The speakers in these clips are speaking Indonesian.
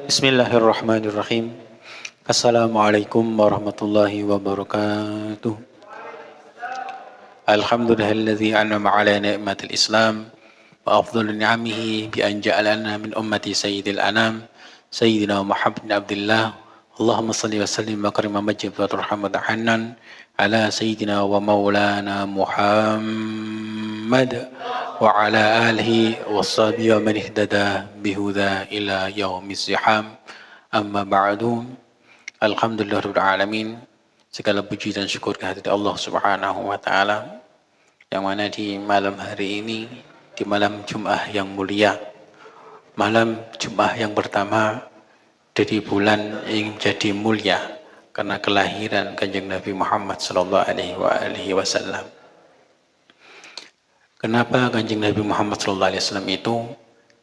Bismillahirrahmanirrahim. Assalamualaikum warahmatullahi wabarakatuh. Alhamdulillahilladzi an'ama ala ni'matil Islam wa afdhalu ni'amihi bi an ja'alana min ummati sayyidil anam sayyidina Muhammad bin Abdullah. Allahumma shalli wa sallim wa karim wa majid wa turhamad hanan ala sayyidina wa maulana Muhammad wa ala alihi wa sahbihi wa man ihtada bihuda ila yaumiz ziham. Amma ba'du. Alhamdulillahirabbil alamin. Segala puji dan syukur kehadirat Allah Subhanahu wa taala yang mana di malam hari ini, di malam Jumat yang mulia, malam Jumat yang pertama dari bulan yang menjadi mulia karena kelahiran Kanjeng Nabi Muhammad sallallahu alaihi wasallam. Kenapa Kanjeng Nabi Muhammad SAW itu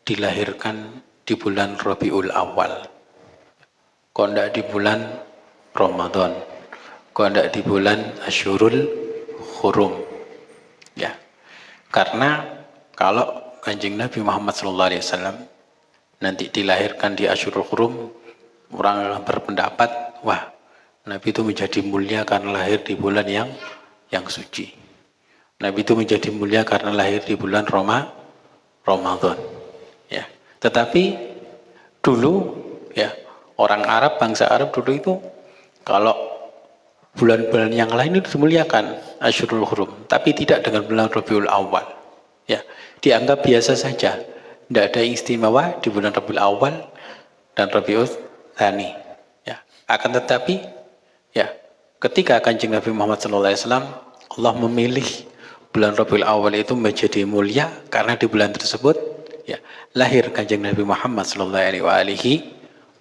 dilahirkan di bulan Rabiul Awal? Kok tidak di bulan Ramadan? Kok tidak di bulan Asyurul Hurum? Ya, karena kalau Kanjeng Nabi Muhammad SAW nanti dilahirkan di Asyurul Hurum, orang berpendapat, wah, Nabi itu menjadi mulia karena lahir di bulan yang suci. Nabi itu menjadi mulia karena lahir di bulan Ramadan. Ya. Tetapi dulu ya orang Arab, bangsa Arab dulu itu kalau bulan-bulan yang lain itu dimuliakan Asyurul Hurum, tapi tidak dengan bulan Rabiul Awal. Ya, dianggap biasa saja. Tidak ada yang istimewa di bulan Rabiul Awal dan Rabiul Tsani. Ya. Akan tetapi ya ketika Kanjeng Nabi Muhammad SAW Allah memilih bulan Rabiul Awal itu menjadi mulia karena di bulan tersebut ya lahir Kanjeng Nabi Muhammad sallallahu alaihi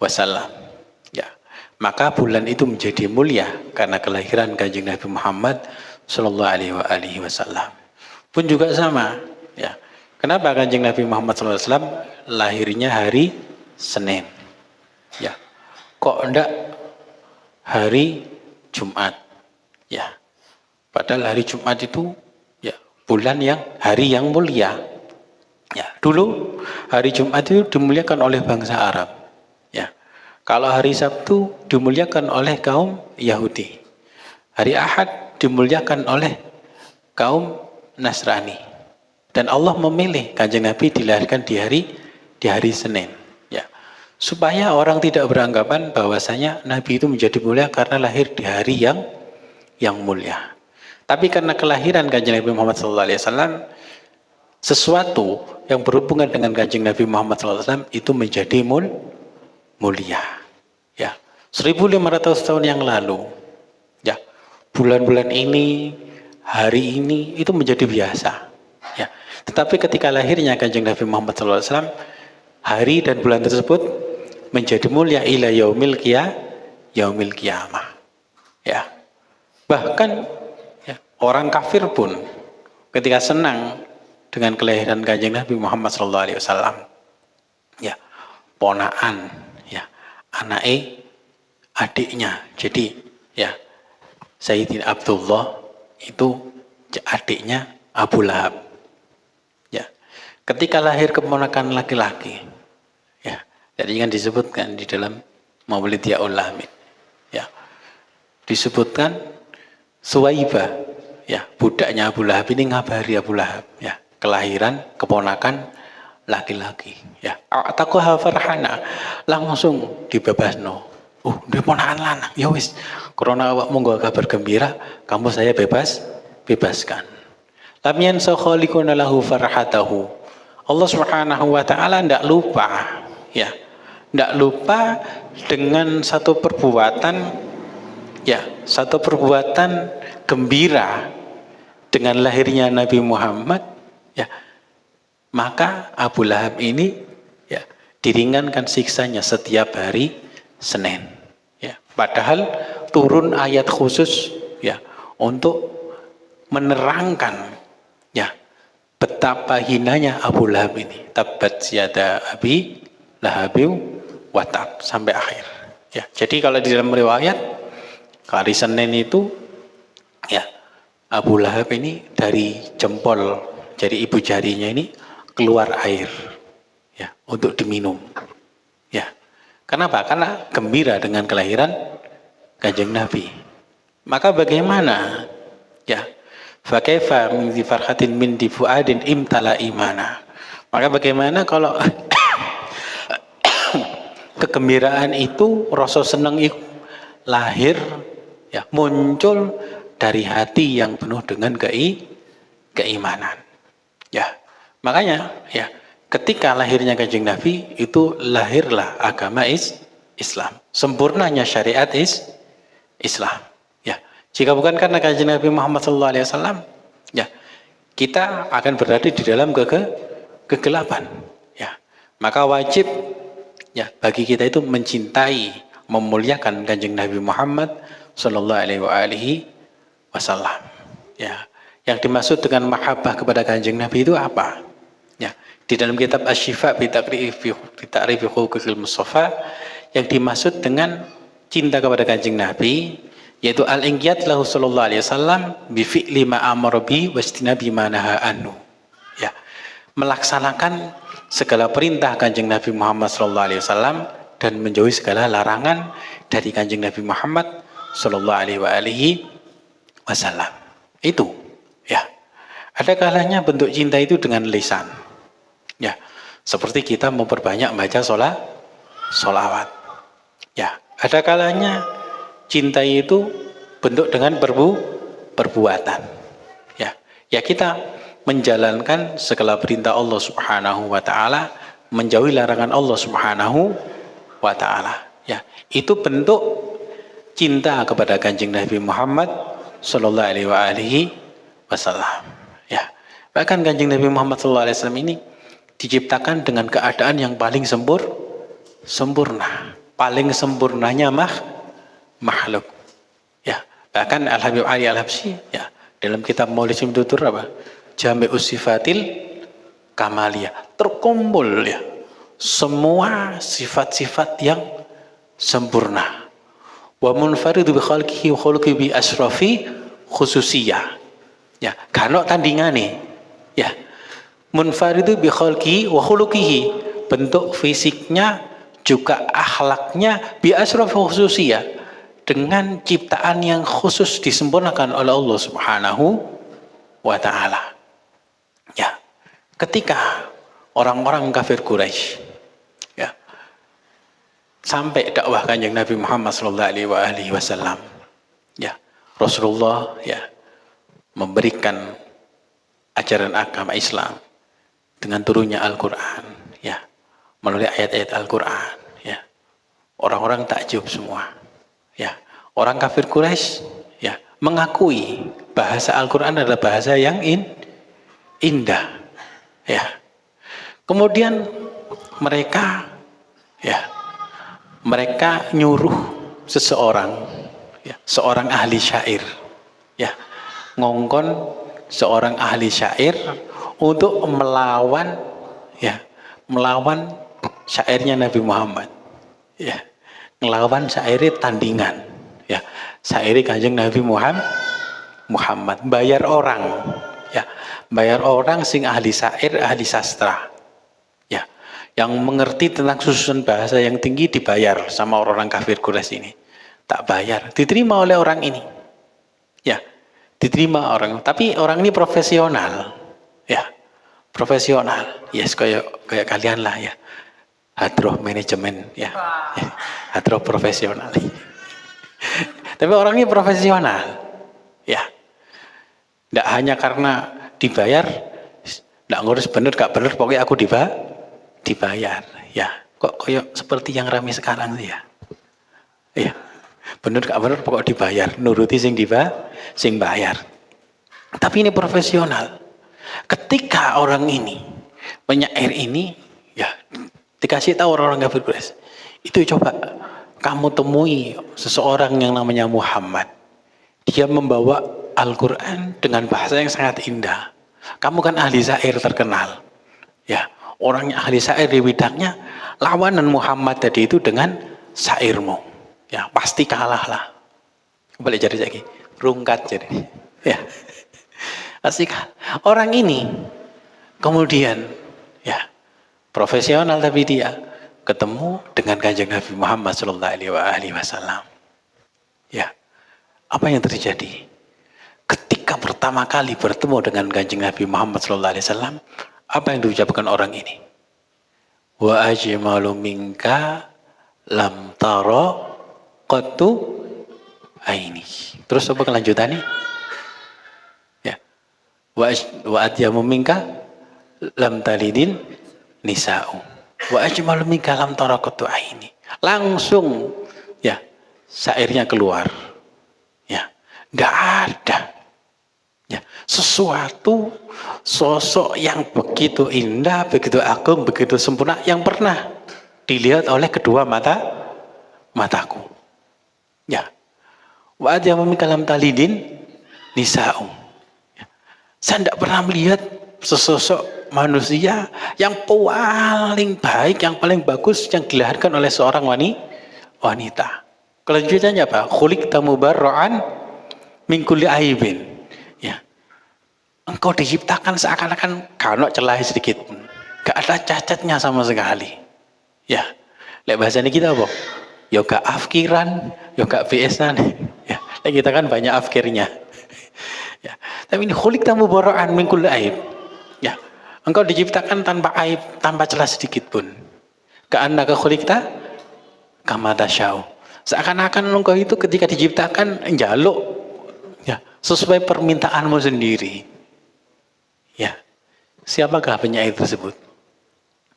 wasallam. Ya, maka bulan itu menjadi mulia karena kelahiran Kanjeng Nabi Muhammad sallallahu alaihi wasallam. Pun juga sama, ya. Kenapa Kanjeng Nabi Muhammad sallallahu alaihi wasallam lahirnya hari Senin? Ya. Kok enggak hari Jumat? Ya. Padahal hari Jumat itu bulan yang hari yang mulia. Ya, dulu hari Jumat itu dimuliakan oleh bangsa Arab. Ya. Kalau hari Sabtu dimuliakan oleh kaum Yahudi. Hari Ahad dimuliakan oleh kaum Nasrani. Dan Allah memilih Kanjeng Nabi dilahirkan di hari Senin. Ya. Supaya orang tidak beranggapan bahwasanya Nabi itu menjadi mulia karena lahir di hari yang mulia. Tapi karena kelahiran Kanjeng Nabi Muhammad SAW, sesuatu yang berhubungan dengan Kanjeng Nabi Muhammad SAW itu menjadi mulia. Ya, 1500 tahun yang lalu, ya, bulan-bulan ini, hari ini itu menjadi biasa. Ya, tetapi ketika lahirnya Kanjeng Nabi Muhammad SAW, hari dan bulan tersebut menjadi mulia ila yaumil qiyamah. Ya, bahkan orang kafir pun ketika senang dengan kelahiran Kanjeng Nabi Muhammad SAW, ya, ponaan, ya, anake adiknya. Jadi, ya, Sayyidina Abdullah itu adiknya Abu Lahab. Ya, ketika lahir keponakan laki-laki, ya, jadi kan disebutkan di dalam Maulid Yaul Hamid, ya, disebutkan Suwaibah. Ya, budaknya Abu Lahab ini ngabari Abu Lahab, ya, kelahiran keponakan laki-laki. Ya, atakuha farhana, langsung dibebasno. Dia ponakan lanang. Ya wis, karena awakmu nggo kabar gembira, kamu saya bebaskan. Lam yansa khaliquna lahu farhatahu. Allah Subhanahu wa taala ndak lupa, ya. Ndak lupa dengan satu perbuatan, ya, satu perbuatan gembira dengan lahirnya Nabi Muhammad, ya, maka Abu Lahab ini, ya, diringankan siksanya setiap hari Senin, ya, padahal turun ayat khusus, ya, untuk menerangkan, ya, betapa hinanya Abu Lahab ini, tabat yada abi lahabiu watab, sampai akhir, ya. Jadi kalau di dalam riwayat hari Senin itu, ya, Abu Lahab ini dari jempol, jadi ibu jarinya ini keluar air, ya, untuk diminum, ya. Kenapa? Karena gembira dengan kelahiran Kanjeng Nabi. Maka bagaimana? Ya, fa kaifa min dzi farhatin min di fuadin imtala imana. Maka bagaimana kalau kegembiraan itu, rasa senang itu lahir, ya, muncul dari hati yang penuh dengan keimanan. Ya, makanya ya, ketika lahirnya Kanjeng Nabi itu lahirlah agama Islam. Sempurnanya syariat Islam. Ya, jika bukan karena Kanjeng Nabi Muhammad SAW, ya, kita akan berada di dalam kegelapan. Ya, maka wajib ya bagi kita itu mencintai, memuliakan Kanjeng Nabi Muhammad sallallahu alaihi wasallam. Ya, yang dimaksud dengan mahabbah kepada Kanjeng Nabi itu apa? Ya, di dalam kitab Asy-Syifa bi Ta'rifi Huquqil Mustafa, yang dimaksud dengan cinta kepada Kanjeng Nabi yaitu al-inqiyad lahu sallallahu alaihi wasallam bi fi'li ma amara bi wastinabi ma naha anhu. Ya, melaksanakan segala perintah Kanjeng Nabi Muhammad SAW dan menjauhi segala larangan dari Kanjeng Nabi Muhammad SAW. Itu, ya. Ada kalanya bentuk cinta itu dengan lisan, ya. Seperti kita memperbanyak baca sholawat, ya. Ada kalanya cinta itu bentuk dengan perbuatan, ya. Ya, kita menjalankan segala perintah Allah Subhanahu wa taala, menjauhi larangan Allah Subhanahu wa taala. Ya, itu bentuk cinta kepada Kanjeng Nabi Muhammad sallallahu alaihi wasallam. Ya. Bahkan Kanjeng Nabi Muhammad sallallahu alaihi wasallam ini diciptakan dengan keadaan yang paling sempurna. Paling sempurnanya makhluk. Ya. Bahkan Al-Habib Ali Al-Habsyi, ya, dalam kitab Maulid Simtutur apa? Jami'us Sifatil Kamaliyah, terkumpul ya semua sifat-sifat yang sempurna. Wa munfaridu bi khalqihi wa khuluqi bi asrafi khususiyah. Ya, kano tandingane. Ya. Munfaridu bi khalqihi wa khuluqihi, bentuk fisiknya juga akhlaknya bi asrafi khususiyah, dengan ciptaan yang khusus disempurnakan oleh Allah Subhanahu wa taala. Ya, ketika orang-orang kafir Quraisy, ya, sampai dakwah Kanjeng Nabi Muhammad sallallahu alaihi wasallam, ya, Rasulullah ya memberikan ajaran agama Islam dengan turunnya Al-Qur'an, ya, melalui ayat-ayat Al-Qur'an, ya. Orang-orang takjub semua. Ya, orang kafir Quraisy ya mengakui bahasa Al-Qur'an adalah bahasa yang indah, ya. Kemudian mereka nyuruh seseorang, ya, seorang ahli syair, ya, ngongkon seorang ahli syair untuk melawan syairnya Nabi Muhammad, ya, ngelawan syair tandingan, ya, syair Kanjeng Nabi Muhammad, bayar orang, ya, bayar orang sing ahli syair, ahli sastra, ya, yang mengerti tentang susunan bahasa yang tinggi, dibayar sama orang kafir Quraisy ini. Tak bayar, diterima oleh orang ini, ya, diterima orang, tapi orang ini profesional, ya, profesional, yes, kayak kalian lah, ya, hadroh manajemen, ya, hadroh profesional. Tapi orang ini profesional, ya. Tidak hanya karena dibayar, tidak ngurus bener gak bener, pokoknya aku dibayar, ya. Kok kayak seperti yang ramai sekarang sih, ya. Ya, bener gak bener pokok dibayar, nuruti sing bayar. Tapi ini profesional. Ketika orang ini penyair ini, ya, dikasih tahu orang-orang kafir Quraisy, itu coba kamu temui seseorang yang namanya Muhammad. Dia membawa Al-Quran dengan bahasa yang sangat indah. Kamu kan ahli syair terkenal, ya, orangnya ahli syair di bidangnya. Lawanan Muhammad tadi itu dengan syairmu, ya, pasti kalah lah. Boleh jadi lagi rungkat jadi, ya, pasti kalah. Orang ini kemudian, ya, profesional, tapi dia ketemu dengan Kanjeng Nabi Muhammad sallallahu alaihi wasallam. Ya. Apa yang terjadi? Ketika pertama kali bertemu dengan Kanjeng Nabi Muhammad sallallahu alaihi wasallam, apa yang diucapkan orang ini? Wa ajmalu minka lam tara qattu aini. Terus apa kelanjutannya? Ya. Wa atyamu minka lam talidin nisa'u. Wa ajmalu minka lam tara qattu aini. Langsung ya, syairnya keluar. Ya, enggak ada. Ya, sesuatu sosok yang begitu indah, begitu agung, begitu sempurna yang pernah dilihat oleh kedua mataku. Ya. Wa adyamu min kalam talidin nisa'u. Ya. Saya tidak pernah melihat sesosok manusia yang paling baik, yang paling bagus yang dilahirkan oleh seorang wanita. Kelanjutannya apa? Khuliqta mubarra'an min kulli aibin. Ya. Engkau diciptakan seakan-akan kanok celah sedikit pun. Gak ada cacatnya sama sekali. Ya. Lek bahasanya kita apa? Ya gak afkiran, ya gak BS-an. Ya. Lek kita kan banyak afkirnya. Ya. Tapi ini khuliqta mubarra'an min kulli aib. Ya. Engkau diciptakan tanpa aib, tanpa celah sedikit pun. Ka'annaka khuliqta kama tasya'u. Seakan-akan engkau itu ketika diciptakan njaluk ya, sesuai permintaanmu sendiri. Ya. Siapakah penyair tersebut?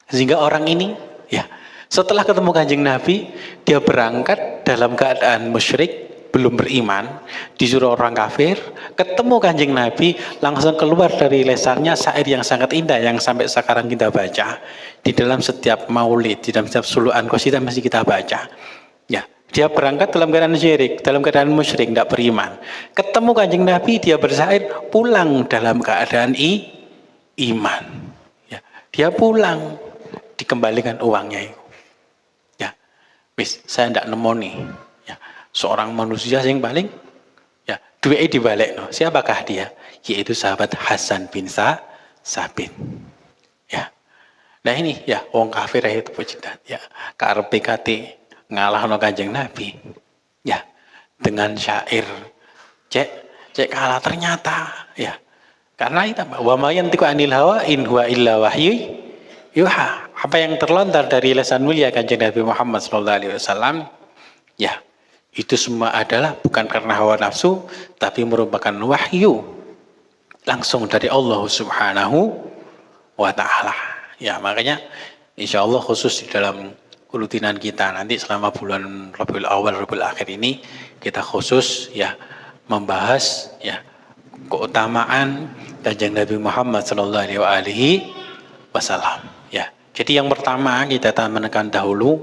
Sehingga orang ini ya, setelah ketemu Kanjeng Nabi, dia berangkat dalam keadaan musyrik, belum beriman, disuruh orang kafir, ketemu Kanjeng Nabi, langsung keluar dari lesannya syair yang sangat indah yang sampai sekarang kita baca di dalam setiap maulid, di dalam setiap suluan qasidah masih kita baca. Ya, dia berangkat dalam keadaan syirik, dalam keadaan musyrik, tidak beriman. Ketemu Kanjeng Nabi, dia bersyair, pulang dalam keadaan iman. Ya, dia pulang, dikembalikan uangnya itu. Ya, wis, saya tidak nemu nih. Ya, seorang manusia yang paling, ya, duitnya dibalik. No. Siapakah dia? Yaitu sahabat Hasan bin Sabit. Ya, nah ini ya, wong kafir itu pujitan. Ya, KRPKT ngalah no Kanjeng Nabi ya dengan syair cek kalah ternyata ya karena itu wa ma yantiqu anil hawa in huwa illa wahyu yuha. Apa yang terlontar dari lisan mulia Kanjeng Nabi Muhammad sallallahu alaihi wasallam ya itu semua adalah bukan karena hawa nafsu tapi merupakan wahyu langsung dari Allah Subhanahu wa taala. Ya makanya insyaallah khusus di dalam rutinan kita nanti selama bulan Rabiul Awal, Rabiul Akhir ini kita khusus ya membahas ya keutamaan Kanjeng Nabi Muhammad sallallahu alaihi wasallam ya. Jadi yang pertama kita menekan dahulu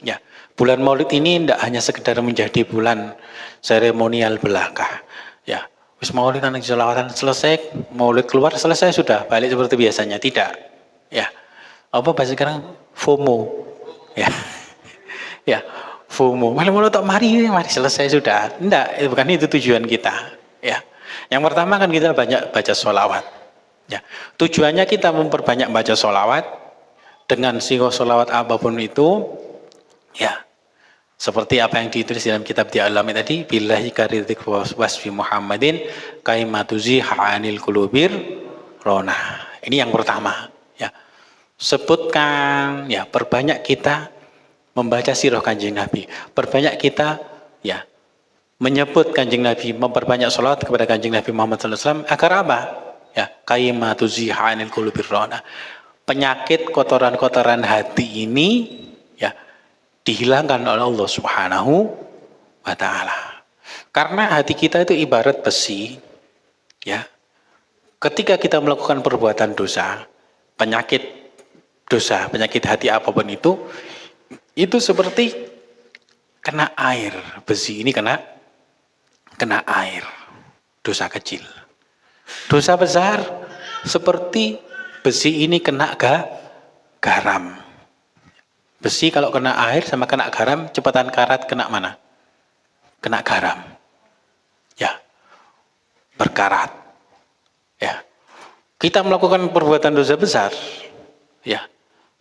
ya bulan Maulid ini tidak hanya sekedar menjadi bulan seremonial belaka ya. Wis Maulid anak selawatan selesai, Maulid keluar selesai sudah balik seperti biasanya, tidak ya. Apa bahasa sekarang FOMO ya, ya, FOMO. Malah tak mari selesai sudah. Enggak, bukan itu tujuan kita. Ya, yang pertama kan kita banyak baca sholawat. Ya, tujuannya kita memperbanyak baca sholawat dengan sigo sholawat apapun itu. Ya, seperti apa yang ditulis dalam kitab Di'alami tadi. Billahi karidik wasfi Muhammadin kaimatuzi ha'anil kulubir rona. Ini yang pertama. Sebutkan ya perbanyak kita membaca sirah Kanjeng Nabi, perbanyak kita ya menyebut Kanjeng Nabi, memperbanyak sholawat kepada Kanjeng Nabi Muhammad SAW agar apa ya kaimatu zihanil qulubir rona, penyakit kotoran-kotoran hati ini ya dihilangkan oleh Allah Subhanahu wa taala. Karena hati kita itu ibarat besi ya, ketika kita melakukan perbuatan dosa, penyakit dosa, penyakit hati apapun itu seperti kena air. Besi ini kena air. Dosa kecil. Dosa besar seperti besi ini kena garam. Besi kalau kena air sama kena garam, cepatan karat kena mana? Kena garam. Ya. Berkarat. Ya. Kita melakukan perbuatan dosa besar. Ya.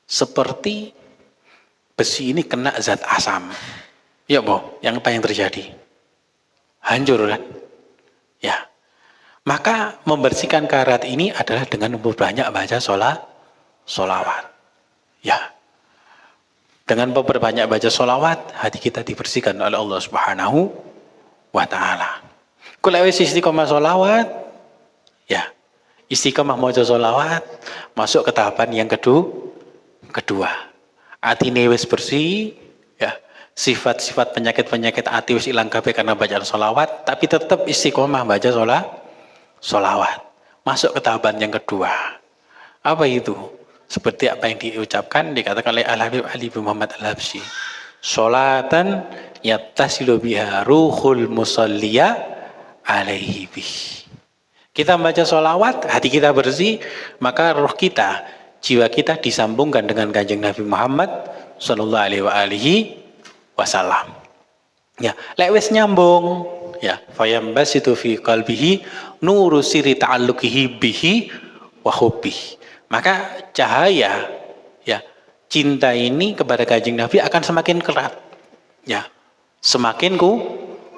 Seperti besi ini kena zat asam. Ya boh, yang apa yang terjadi? Hancur kan? Ya. Maka membersihkan karat ini adalah dengan memperbanyak baca sholawat. Ya. Dengan memperbanyak baca sholawat, hati kita dibersihkan oleh Allah Subhanahu wa Ta'ala. Kalau wis istiqomah sholawat, ya. Istiqomah maca sholawat, masuk ke tahapan yang kedua. Atine wis bersih, ya. Sifat-sifat penyakit-penyakit hati wis ilang kabeh karena bacaan sholawat, tapi tetap istiqomah baca sholawat. Masuk ke tahapan yang kedua. Apa itu? Seperti apa yang diucapkan, dikatakan oleh Al-Habib Ali bin Muhammad Al-Habsyi. Sholatan yattasilu biha ruhul musalliya alaihi bih. Kita membaca sholawat, hati kita bersih, maka roh kita, jiwa kita disambungkan dengan kanjeng Nabi Muhammad sallallahu alaihi wasallam. Ya, lek wis nyambung, ya, fayambasitu fi qalbihi nuru siri ta'alluqihi bihi wa hubbihi. Maka cahaya, ya, cinta ini kepada kanjeng Nabi akan semakin erat. Ya, semakin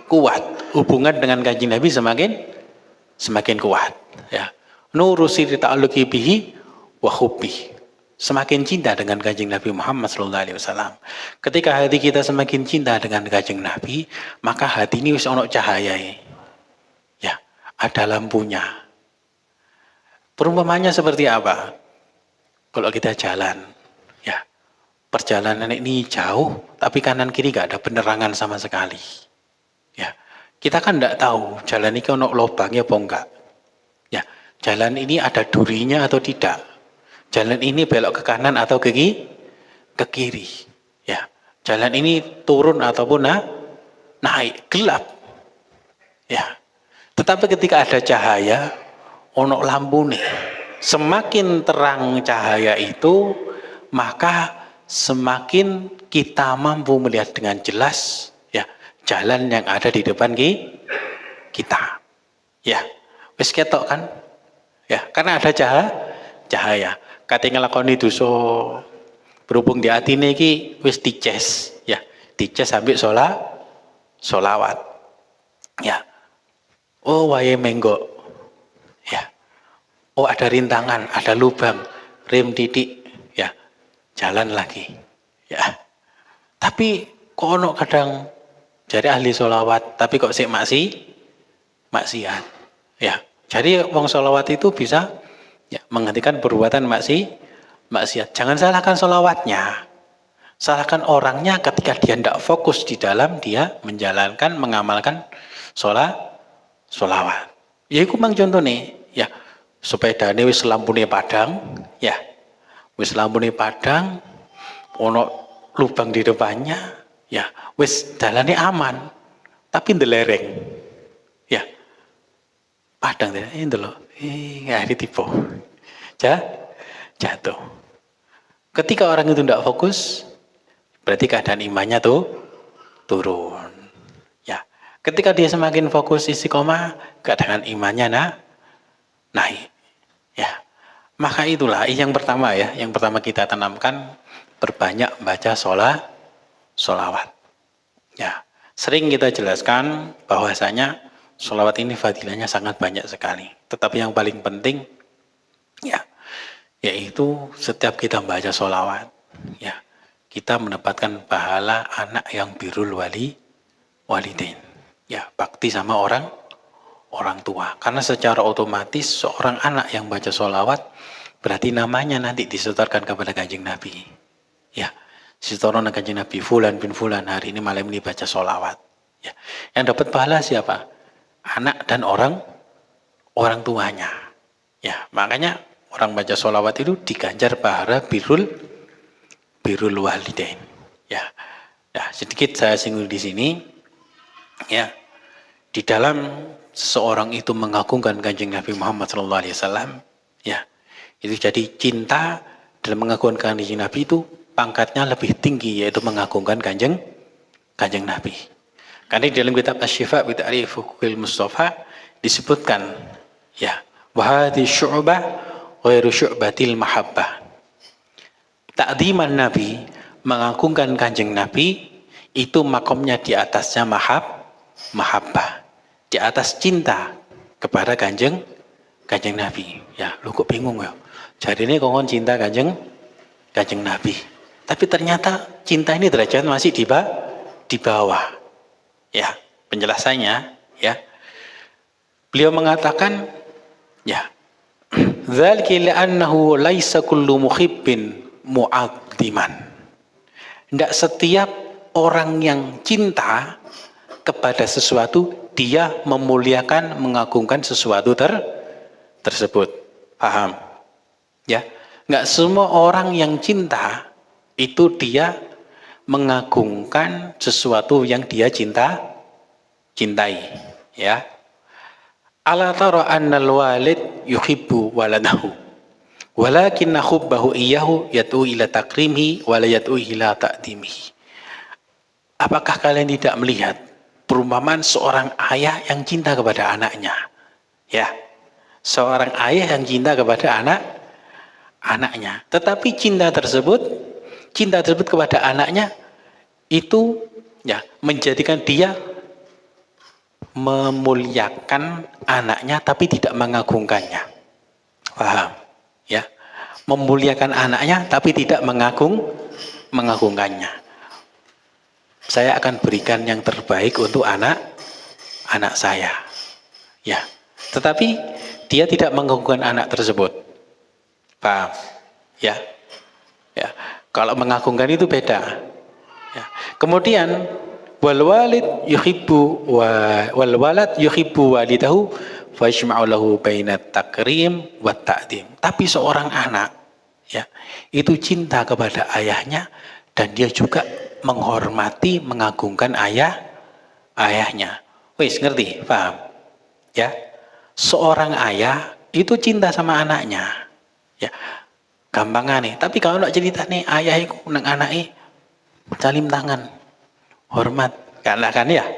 kuat. Hubungan dengan kanjeng Nabi semakin kuat. Ya, nuru siri ta'alluqi bihi wa hubbihi. Semakin cinta dengan kanjeng Nabi Muhammad SAW. Ketika hati kita semakin cinta dengan kanjeng Nabi, maka hati ini wis ono cahaya. Ya, ada lampunya. Perumpamannya seperti apa? Kalau kita jalan, ya, perjalanan ini jauh, tapi kanan kiri gak ada penerangan sama sekali. Ya, kita kan tidak tahu jalan ini ono lubangnya apa enggak. Ya, jalan ini ada durinya atau tidak. Jalan ini belok ke kanan atau ke kiri. Ya, jalan ini turun ataupun naik, gelap. Ya, tetapi ketika ada cahaya, ono lampu nih. Semakin terang cahaya itu, maka semakin kita mampu melihat dengan jelas, ya, jalan yang ada di depan kita. Ya, wis ketok kan? Ya, karena ada cahaya. Kate nglakoni dosa berhubung di atine iki wis dices, ya, dices sambil sholawat. Ya. Oh, wae menggok. Ya. Oh, ada rintangan, ada lubang, rem titik, ya. Jalan lagi. Ya. Tapi kok ono kadang jadi ahli sholawat, tapi kok sik maksiat. Ya. Jadi wong sholawat itu bisa, ya, menghentikan perbuatan maksiat. Jangan salahkan sholawatnya. Salahkan orangnya ketika dia tidak fokus di dalam dia menjalankan, mengamalkan sholawat. Ya itu mang contoh nih, ya, sepedane wis lampune padang, ya, wis lampune padang, ono lubang di depannya, ya, wis jalannya aman, tapi ndelereng, ya, padang ini loh. Nggak ditipu, jatuh. Ketika orang itu tidak fokus, berarti keadaan imannya tuh turun. Ya, ketika dia semakin fokus istiqomah, keadaan imannya naik. Ya, maka itulah yang pertama, ya, yang pertama kita tanamkan, perbanyak baca sholawat. Ya, sering kita jelaskan bahwasanya sholawat ini fadilahnya sangat banyak sekali. Tetapi yang paling penting, ya, yaitu setiap kita membaca sholawat, ya, kita mendapatkan pahala anak yang birrul walidain. Ya, bakti sama orang tua. Karena secara otomatis seorang anak yang baca sholawat berarti namanya nanti disetorkan kepada kanjeng Nabi. Ya, disetorkan kanjeng Nabi Fulan bin Fulan hari ini malam ini baca sholawat. Ya, yang dapat pahala siapa? Anak dan orang tuanya. Ya, makanya orang baca sholawat itu diganjar pahala birrul walidain. Ya, nah, sedikit saya singgung di sini. Ya, di dalam seseorang itu mengagungkan kanjeng Nabi Muhammad SAW, ya, itu jadi cinta dalam mengagungkan kanjeng Nabi itu pangkatnya lebih tinggi, yaitu mengagungkan kanjeng Nabi. Karena di dalam kitab Asy-Syifa bi Ta'rif Huquqil Mustafa disebutkan, ya, wa hadhi syu'bah ghairu syu'batil mahabbah. Ta'dhiman Nabi mengagungkan Kanjeng Nabi itu makomnya di atasnya mahabbah, di atas cinta kepada Kanjeng Nabi. Ya, lu kok bingung ya? Jadi ini kongkon cinta Kanjeng Nabi. Tapi ternyata cinta ini derajat masih di bawah. Ya, penjelasannya ya. Beliau mengatakan ya, dzalika li'annahu laisa kullu muhibbin mu'azziman. Tidak setiap orang yang cinta kepada sesuatu dia memuliakan, mengagungkan sesuatu tersebut. Paham? Ya, nggak semua orang yang cinta itu dia mengagungkan sesuatu yang dia cintai. Ya. Ala tara annal walid yuhibbu waladahu walakinna hubbahu iyyahu yad'u ila takrimihi wa la yad'u ila ta'dimihi. Apakah kalian tidak melihat perumpamaan seorang ayah yang cinta kepada anaknya? Ya, seorang ayah yang cinta kepada anaknya. Tetapi cinta tersebut kepada anaknya itu ya menjadikan dia memuliakan anaknya tapi tidak mengagungkannya. Paham? Ya, memuliakan anaknya tapi tidak mengagungkannya. Saya akan berikan yang terbaik untuk anak saya. Ya, tetapi dia tidak mengagungkan anak tersebut. Paham? Ya. Ya. Kalau mengagungkan itu beda. Ya. Kemudian wal walad yuhibbu walidahu fa yajma'u lahu bainat takrim wa ta'dim. Tapi seorang anak ya, itu cinta kepada ayahnya dan dia juga menghormati, mengagungkan ayahnya. Wis, ngerti? Paham? Ya. Seorang ayah itu cinta sama anaknya. Ya. Gampang nih. Tapi kalau nak cerita nih ayah iku nang anake salim tangan. Hormat. Kan ya.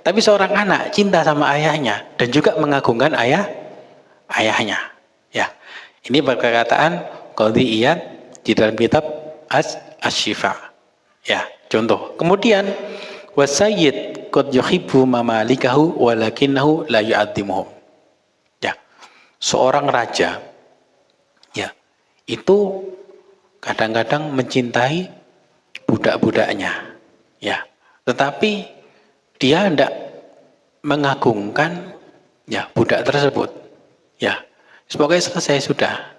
Tapi seorang anak cinta sama ayahnya dan juga mengagungkan ayahnya. Ya. Ini perkataan Qadhi Iyad di dalam kitab Asy-Syifa. Ya, contoh. Kemudian wasayyid qad yuhibbu mamalikahu walakinnahu la yu'azzimuhum. Ya. Seorang raja ya, itu kadang-kadang mencintai budak-budaknya. Ya. Tetapi dia tidak mengagungkan ya budak tersebut. Ya. Pokoknya selesai sudah.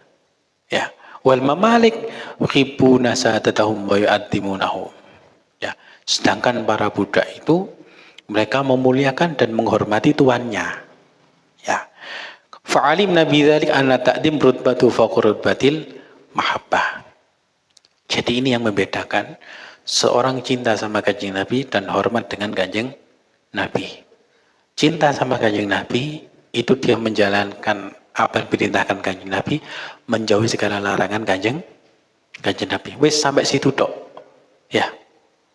Ya. Wal mamalik yuhibbuna sadatahum wa yu'azzimunahum. Ya. Sedangkan para budak itu mereka memuliakan dan menghormati tuannya. Ya. Fa'alim nabi dzalik anna ta'dim rutbatu fawqa rutbatil mahabbah. Jadi ini yang membedakan seorang cinta sama Kanjeng Nabi dan hormat dengan Kanjeng Nabi. Cinta sama Kanjeng Nabi itu dia menjalankan apa yang diperintahkan Kanjeng Nabi, menjauhi segala larangan Kanjeng Nabi. Wis sampai situ tok. Ya.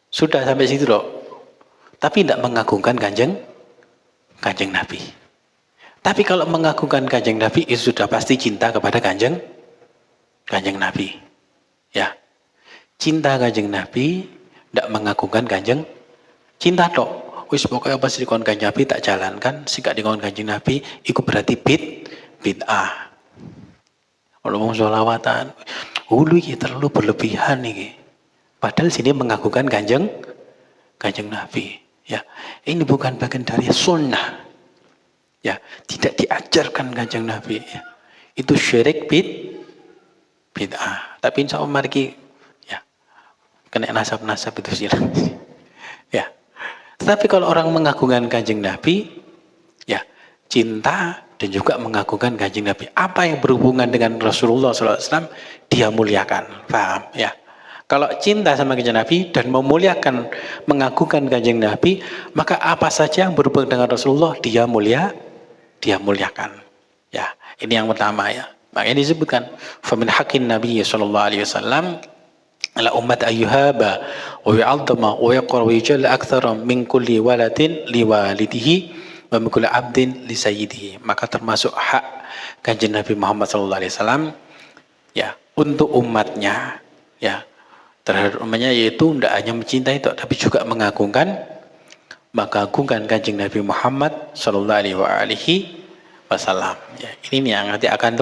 Sudah sampai situ tok. Tapi tidak mengagungkan Kanjeng Nabi. Tapi kalau mengagungkan Kanjeng Nabi itu sudah pasti cinta kepada Kanjeng Nabi. Ya. Cinta Kanjeng Nabi tidak mengagungkan Kanjeng cinta tok. Wis pokoknya pas dikon Kanjeng Nabi tak jalankan, sing gak dikon Kanjeng Nabi iku berarti bid'ah. Kalau mau sholawatan, iki terlalu berlebihan iki. Padahal sini mengagungkan Kanjeng Nabi. Ya, ini bukan bagian dari sunnah. Ya, tidak diajarkan Kanjeng Nabi. Ya. Itu syirik bid'ah. Tapi insya Allah mari ya kena nasab-nasab itu silang. Ya. Tetapi kalau orang mengagungkan Kanjeng Nabi, ya cinta dan juga mengagungkan Kanjeng Nabi. Apa yang berhubungan dengan Rasulullah SAW, dia muliakan. Paham? Ya. Kalau cinta sama Kanjeng Nabi dan memuliakan, mengagungkan Kanjeng Nabi, maka apa saja yang berhubungan dengan Rasulullah, dia muliakan. Ya, ini yang pertama ya. Makanya disebutkan, famin haqqin Nabi sallallahu alaihi wasallam ala ummat ayyuhaba wa yu'azzama wa yaqra wa yujalla aktsara min kulli waladin liwalidihi wa min kulli 'abdin li sayyidihi. Maka termasuk hak Kanjeng Nabi Muhammad sallallahu alaihi wasallam ya untuk umatnya ya terhadap umatnya, yaitu tidak hanya mencintai itu, tapi juga mengagungkan Kanjeng Nabi Muhammad Shallallahu Alaihi Wasallam. Ya, ini yang nanti akan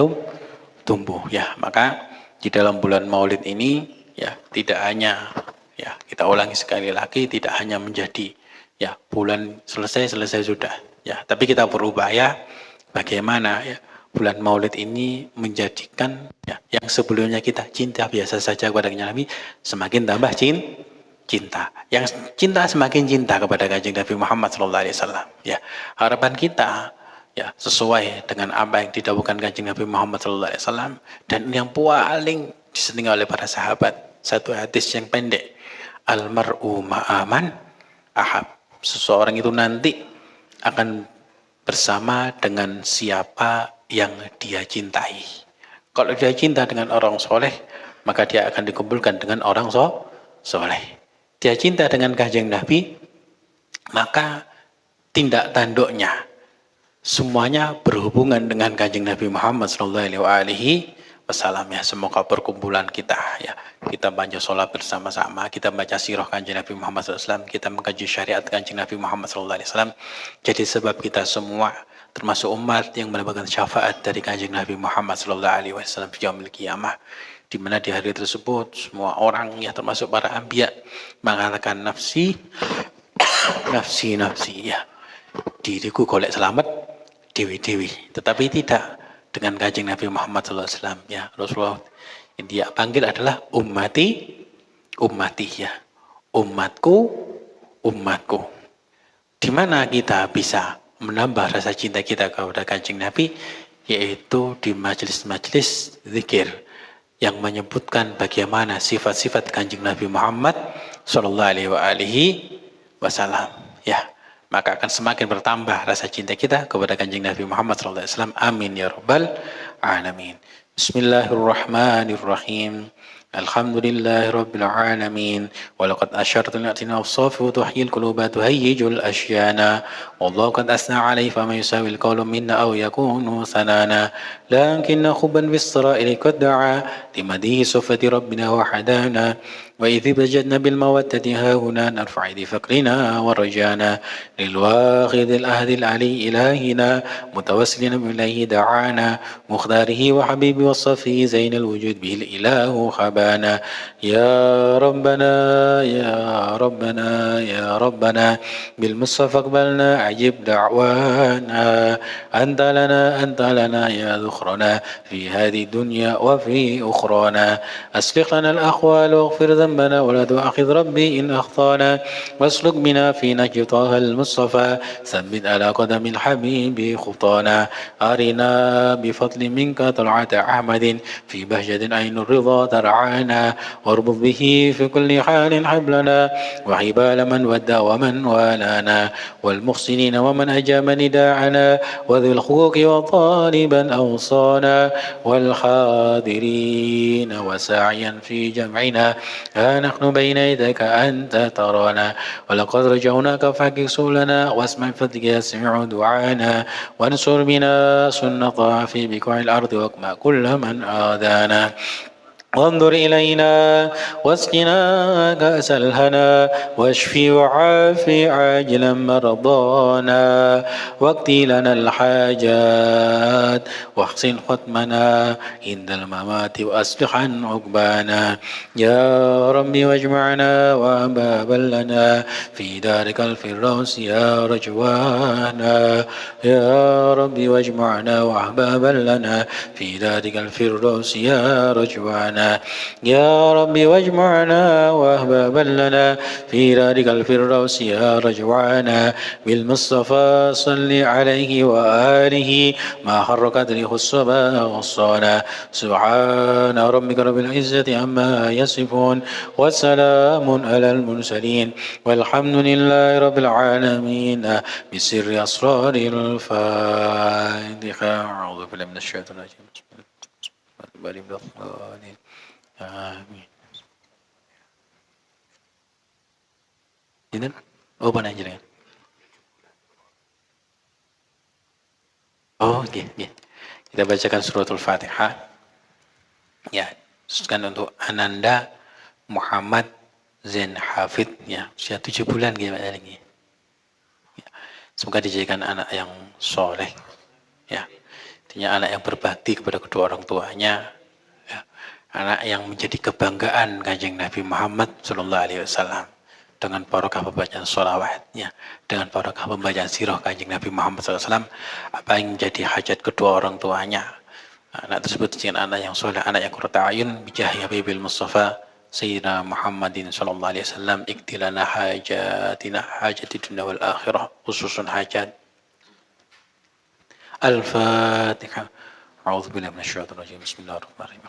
tumbuh. Ya, maka di dalam bulan Maulid ini ya tidak hanya, ya kita ulangi sekali lagi, tidak hanya menjadi ya bulan selesai sudah. Ya, tapi kita berupaya bagaimana ya bulan Maulid ini menjadikan ya, yang sebelumnya kita cinta biasa saja kepada Nabi, semakin tambah cinta. Yang cinta semakin cinta kepada Kanjeng Nabi Muhammad SAW. Ya, harapan kita ya sesuai dengan apa yang didawuhkan Kanjeng Nabi Muhammad SAW, dan yang paling disenangi oleh para sahabat, satu hadis yang pendek, almar'u ma'aman ahab. Seseorang itu nanti akan bersama dengan siapa yang dia cintai. Kalau dia cinta dengan orang soleh, maka dia akan dikumpulkan dengan orang soleh. Dia cinta dengan Kanjeng Nabi, maka tindak tanduknya semuanya berhubungan dengan Kanjeng Nabi Muhammad Sallallahu Alaihi Wasallam. Ya, semoga perkumpulan kita ya, kita baca sholat bersama-sama, kita baca sirah Kanjeng Nabi Muhammad SAW, kita mengkaji syariat Kanjeng Nabi Muhammad SAW, jadi sebab kita semua termasuk umat yang mendapatkan syafaat dari Kanjeng Nabi Muhammad SAW di yaumil qiyamah, di mana di hari tersebut semua orang ya termasuk para anbiya mengatakan nafsi ya, diriku golek selamat dewi-dewi, tetapi tidak dengan Kanjeng Nabi Muhammad SAW. Ya, Rasulullah yang dia panggil adalah ummati ya, umatku. Di mana kita bisa menambah rasa cinta kita kepada Kanjeng Nabi, yaitu di majelis-majelis zikir yang menyebutkan bagaimana sifat-sifat Kanjeng Nabi Muhammad Sallallahu Alaihi Wasallam. Ya, maka akan semakin bertambah rasa cinta kita kepada Kanjeng Nabi Muhammad SAW. Amin ya rabbal alamin. Bismillahirrahmanirrahim. Alhamdulillahi rabbil alamin. Walaqad asyartu li'atina awsafu tuhyi al-quluba tuhayyiju al-ashyana. Wallahu qad asna alaihi fama yusawi al-qawlu minna aw yakunu sanana. Lakinna khubban bis-sara'ili qad da'a limadihi sufati rabbina wa hadana. وإذ بجدنا بالمودة هاهنا نرفع ذي فقرنا ورجانا للواخذ الأهد العلي إلهنا متوسلين بالله دعانا مختاره وحبيبي والصفي زين الوجود به الإله خبانا يا ربنا يا ربنا يا ربنا بالمصطفى اقبلنا عجب دعوانا أنت لنا يا ذخرنا في هذه الدنيا وفي أخرانا أسلق لنا الأخوال واغفر ذنبنا ولا تؤاخذ ربي إن أخطانا واسلك بنا في نهج طه المصطفى ثبت على قدم الحبيب خطانا أرنا بفضل منك طلعة أحمد في بهجة عين الرضا ترعانا واربط به في كل حال حبلنا وحبال من ودى ومن والانا والمحسنين ومن أجاب نداعنا وذي الحقوق وطالبا أوصانا والحاضرين وساعيا في جمعنا ها نحن بين يديك أنت ترانا ولقد رجوناك فاحقق سؤلنا واسمع فضلك يسمع دعانا وانصر بنا سنة في بقاع الأرض واقمع كل من آذانا وانظر إلينا واسقنا كأس الهنا واشفي وعافي عاجلا مرضانا واقضي لنا الحاجات واحسن ختمنا عند الممات وأصلح عن عقبانا يا ربي واجمعنا وأبابا لنا في دارك الفردوس يا رجوانا يا ربي واجمعنا وأحبابا لنا في دارك الفردوس يا رجوانا يا ربي واجمعنا واهبابا لنا في دارك الفردوس يا رجوانا بالمصطفى صل عليه وآله ما حركت ريح الصبا والصانا سبحان ربك رب العزة عما يصفون وسلام على المرسلين والحمد لله رب العالمين بسر أسرار الفاتحة أعوذ بالله من الشيطان الرجيم Amin. Ini apa nanya? Oh, okay. Kita bacakan suratul Fatihah. Ya, khususkan untuk Ananda Muhammad Zain Hafid ya, usia 7 bulan gimana lagi. Ya. Semoga dijadikan anak yang soleh ya. Artinya anak yang berbakti kepada kedua orang tuanya ya. Anak yang menjadi kebanggaan Kanjeng Nabi Muhammad sallallahu alaihi wasallam dengan barokah pembacaan sholawatnya, dengan barokah pembacaan sirah Kanjeng Nabi Muhammad SAW, apa yang menjadi hajat kedua orang tuanya. Anak tersebut dengan anak yang soleh, anak yang qurrata ayun, bijahi Habibil Mustafa Sayyidina Muhammadin sallallahu alaihi wasallam, iktilana hajatina hajati dunia wal akhirah, khususun hajat. Al-Fatihah. A'udzu billahi minasyaitonir rajim. Bismillahirrahmanirrahim.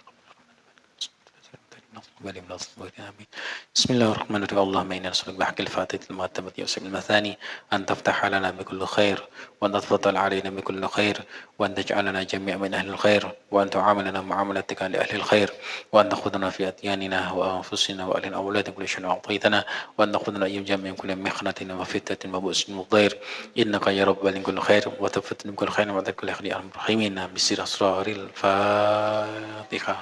بسم الله الرحمن الرحيم اللهم إنا نسألك بحق الفاتحة المقدمة وسبع المثاني أن تفتح لنا بكل خير وأن تتفضل علينا بكل خير وأن تجعلنا جميعا من أهل الخير وأن تعاملنا معاملتك لأهل الخير وأن تأخذنا في أدياننا وأنفسنا وأهل أولادنا كل شيء أعطيتنا وأن تأخذنا أيام جميع من كل محنة وفتنة وبؤس وضير إنك يا رب من كل خير وتفتن من كل خير وعند كل خير يا أرحم الراحمين بسر أسرار الفاتحة.